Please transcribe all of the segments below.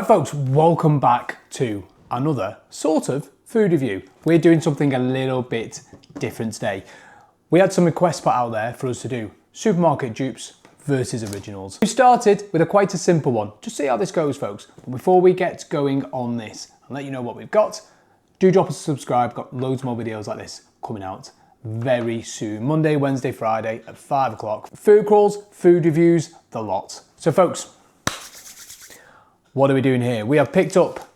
Hi folks, welcome back to another sort of food review. We're doing something a little bit different today. We had some requests put out there for us to do supermarket dupes versus originals. We started with quite a simple one. Just see how this goes, folks. But before we get going on this and let you know what we've got, do drop us a subscribe. Got loads more videos like this coming out very soon. Monday, Wednesday, Friday at 5 o'clock. Food crawls, food reviews, the lot. So folks, what are we doing here? We have picked up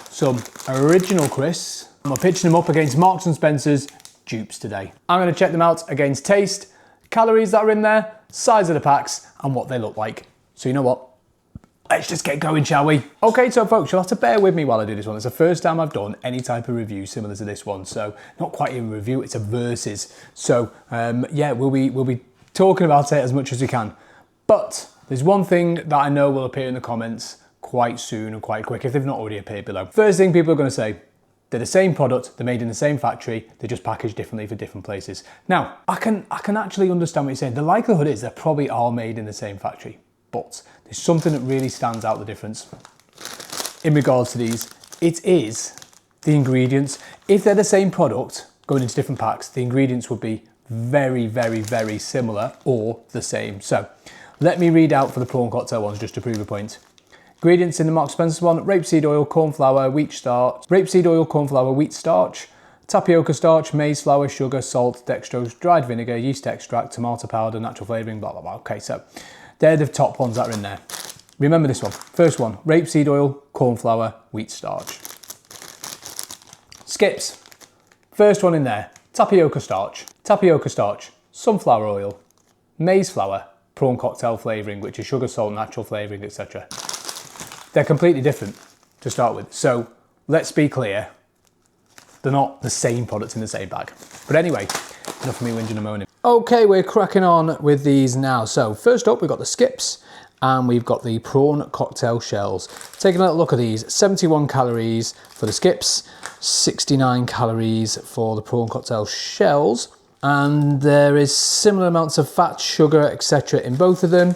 some original crisps and we're pitching them up against Marks & Spencer's dupes today. I'm going to check them out against taste, calories that are in there, size of the packs and what they look like. So you know what? Let's just get going, shall we? Okay, so folks, you'll have to bear with me while I do this one. It's the first time I've done any type of review similar to this one. So not quite a review, it's a versus. So yeah, we'll be talking about it as much as we can. But there's one thing that I know will appear in the comments quite soon and quite quick if they've not already appeared below. First thing people are going to say, they're the same product, they're made in the same factory, they're just packaged differently for different places. Now, I can actually understand what you're saying. The likelihood is they probably are made in the same factory, but there's something that really stands out the difference in regards to these. It is the ingredients. If they're the same product going into different packs, the ingredients would be very, very, very similar or the same. So let me read out for the prawn cocktail ones just to prove a point. Ingredients in the Marks & Spencer one: rapeseed oil, corn flour, wheat starch, tapioca starch, maize flour, sugar, salt, dextrose, dried vinegar, yeast extract, tomato powder, natural flavouring, blah, blah, blah. Okay, so they're the top ones that are in there. Remember this one. First one, rapeseed oil, corn flour, wheat starch. Skips. First one in there, tapioca starch, sunflower oil, maize flour, prawn cocktail flavouring, which is sugar, salt, natural flavouring, etc. They're completely different to start with. So let's be clear, they're not the same products in the same bag. But anyway, enough of me whinging and moaning. Okay, we're cracking on with these now. So first up, we've got the skips and we've got the prawn cocktail shells. Taking a little look at these, 71 calories for the skips, 69 calories for the prawn cocktail shells. And there is similar amounts of fat, sugar, etc. in both of them.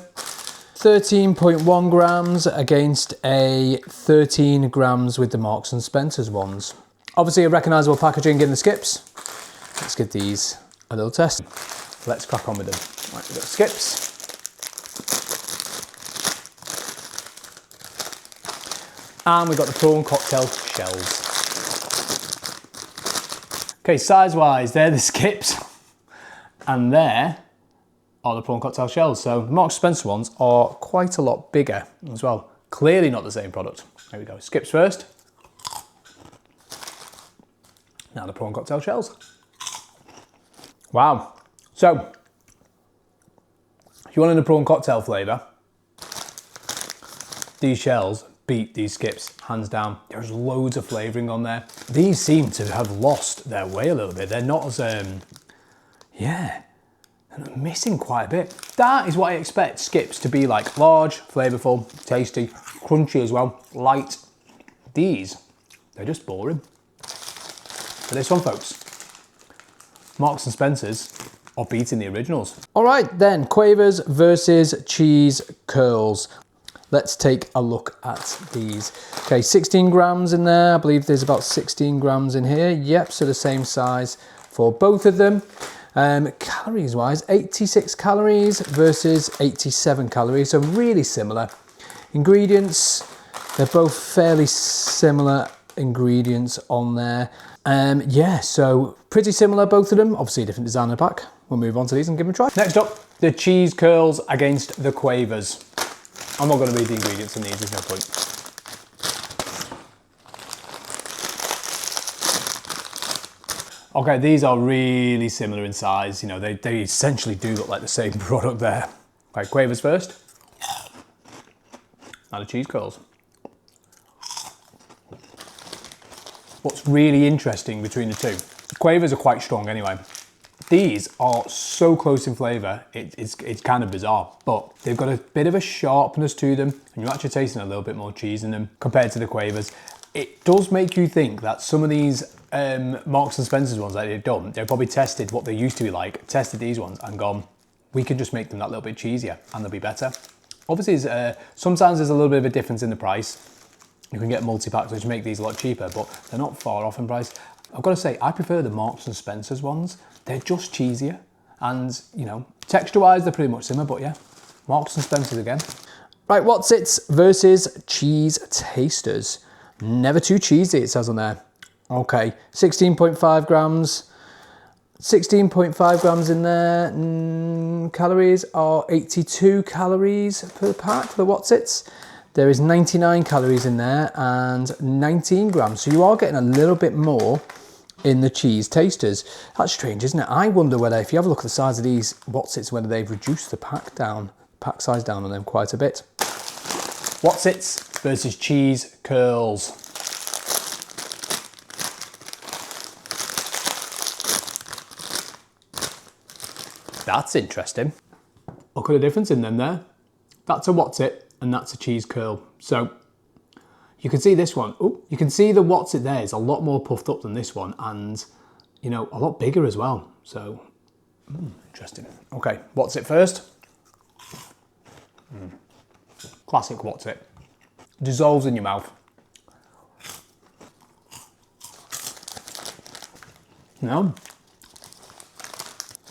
13.1 grams against a 13 grams with the Marks & Spencer's ones. Obviously a recognisable packaging in the skips. Let's give these a little test. Let's crack on with them. Right, we've got skips. And we've got the prawn cocktail shells. Okay, size-wise, they're the skips. And there are the prawn cocktail shells. So the Marks & Spencer ones are quite a lot bigger as well. Clearly not the same product. There we go, skips first. Now the prawn cocktail shells. Wow. So, if you wanted a prawn cocktail flavour, these shells beat these skips, hands down. There's loads of flavouring on there. These seem to have lost their way a little bit. They're not as, yeah, they're missing quite a bit. That is what I expect skips to be like. Large, flavourful, tasty, crunchy as well, light. These, they're just boring. For this one, folks, Marks & Spencer's are beating the originals. All right then, Quavers versus cheese curls. Let's take a look at these. Okay, 16 grams in there. I believe there's about 16 grams in here. Yep, so the same size for both of them. Calories wise, 86 calories versus 87 calories, so really similar. Ingredients, they're both fairly similar ingredients on there. Yeah, so pretty similar, both of them. Obviously a different design on the pack. We'll move on to these and give them a try. Next up, the cheese curls against the Quavers. I'm not going to read the ingredients on these, there's no point. Okay, these are really similar in size. You know, they essentially do look like the same product there. Okay, Quavers first. Now the cheese curls. What's really interesting between the two, the Quavers are quite strong anyway. These are so close in flavour, it's kind of bizarre, but they've got a bit of a sharpness to them, and you're actually tasting a little bit more cheese in them compared to the Quavers. It does make you think that some of these Marks & Spencer's ones that they've done, they've probably tested what they used to be like, tested these ones and gone, we can just make them that little bit cheesier and they'll be better. Obviously, sometimes there's a little bit of a difference in the price. You can get multi-packs which make these a lot cheaper, but they're not far off in price. I've got to say, I prefer the Marks and Spencer's ones. They're just cheesier. And, you know, texture-wise, they're pretty much similar, but yeah, Marks and Spencer's again. Right, Wotsits versus Cheese Tasters. Never too cheesy, it says on there. Okay, 16.5 grams. 16.5 grams in there. Calories are 82 calories per pack for the Wotsits. There is 99 calories in there and 19 grams. So you are getting a little bit more in the Cheese Tasters. That's strange, isn't it? I wonder whether, if you have a look at the size of these Wotsits, whether they've reduced the pack size down on them quite a bit. Wotsits versus Cheese Curls. That's interesting. Look at the difference in them there. That's a Wotsit and that's a cheese curl. So you can see this one. Oh, you can see the Wotsit there is a lot more puffed up than this one, and you know, a lot bigger as well. So interesting. Okay, Wotsit first. Classic Wotsit. Dissolves in your mouth. No.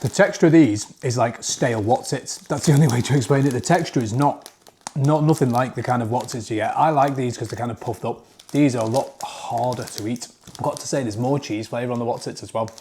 The texture of these is like stale Wotsits. That's the only way to explain it. The texture is not nothing like the kind of Wotsits you get. I like these because they're kind of puffed up. These are a lot harder to eat. I've got to say there's more cheese flavour on the Wotsits as well.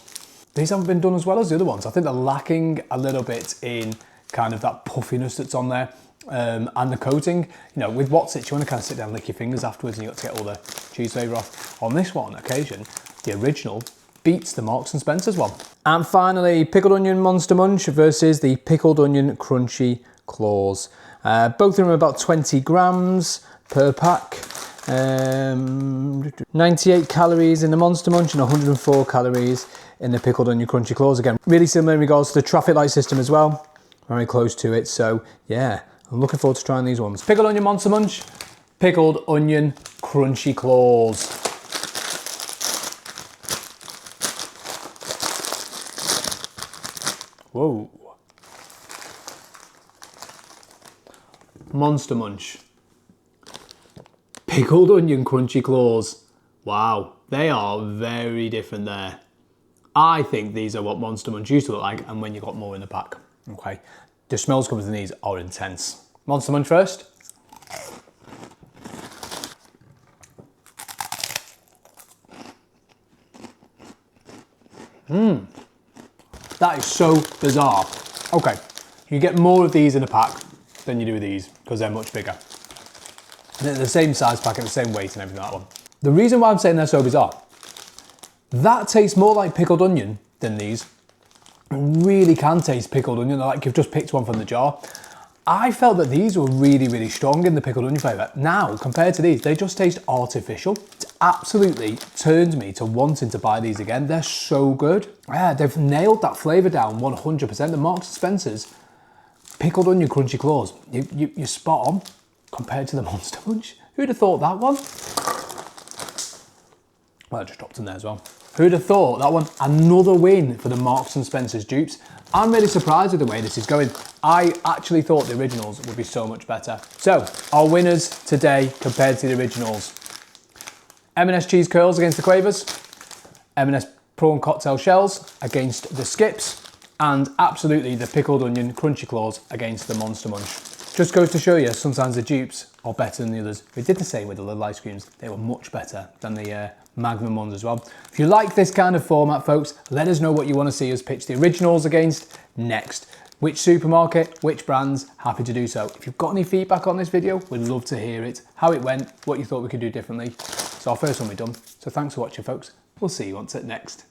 These haven't been done as well as the other ones. I think they're lacking a little bit in kind of that puffiness that's on there. And the coating, you know, with Wotsits, you want to kind of sit down and lick your fingers afterwards and you got to get all the cheese flavour off. On this one occasion, the original beats the Marks and Spencer's one. And finally, Pickled Onion Monster Munch versus the Pickled Onion Crunchy Claws. Both of them are about 20 grams per pack. 98 calories in the Monster Munch and 104 calories in the Pickled Onion Crunchy Claws. Again, really similar in regards to the traffic light system as well. Very close to it. So yeah, I'm looking forward to trying these ones. Pickled Onion Monster Munch, Pickled Onion Crunchy Claws. Whoa. Monster Munch. Pickled Onion Crunchy Claws. Wow, they are very different there. I think these are what Monster Munch used to look like, and when you got more in the pack. Okay, the smells coming from these are intense. Monster Munch first. That is so bizarre. Okay, you get more of these in a pack than you do with these because they're much bigger. They're the same size packet, the same weight and everything, that one. The reason why I'm saying they're so bizarre, that tastes more like pickled onion than these. It really can taste pickled onion, like you've just picked one from the jar. I felt that these were really, really strong in the pickled onion flavour. Now, compared to these, they just taste artificial. It's absolutely turned me to wanting to buy these again. They're so good. Yeah, they've nailed that flavour down 100%. The Marks and Spencer's Pickled Onion Crunchy Claws, you're spot on compared to the Monster Munch. Who'd have thought that one? Well, I just dropped in there as well. Who'd have thought that one? Another win for the Marks and Spencer's dupes. I'm really surprised with the way this is going. I actually thought the originals would be so much better. So, our winners today compared to the originals. M&S Cheese Curls against the Quavers. M&S Prawn Cocktail Shells against the Skips. And absolutely the Pickled Onion Crunchy Claws against the Monster Munch. Just goes to show you, sometimes the dupes are better than the others. We did the same with the little ice creams. They were much better than the Magnum ones as well. If you like this kind of format, folks, let us know what you want to see us pitch the originals against next. Which supermarket, which brands, happy to do so. If you've got any feedback on this video, we'd love to hear it. How it went, what you thought we could do differently. It's our first one we've done. So thanks for watching, folks. We'll see you on to next.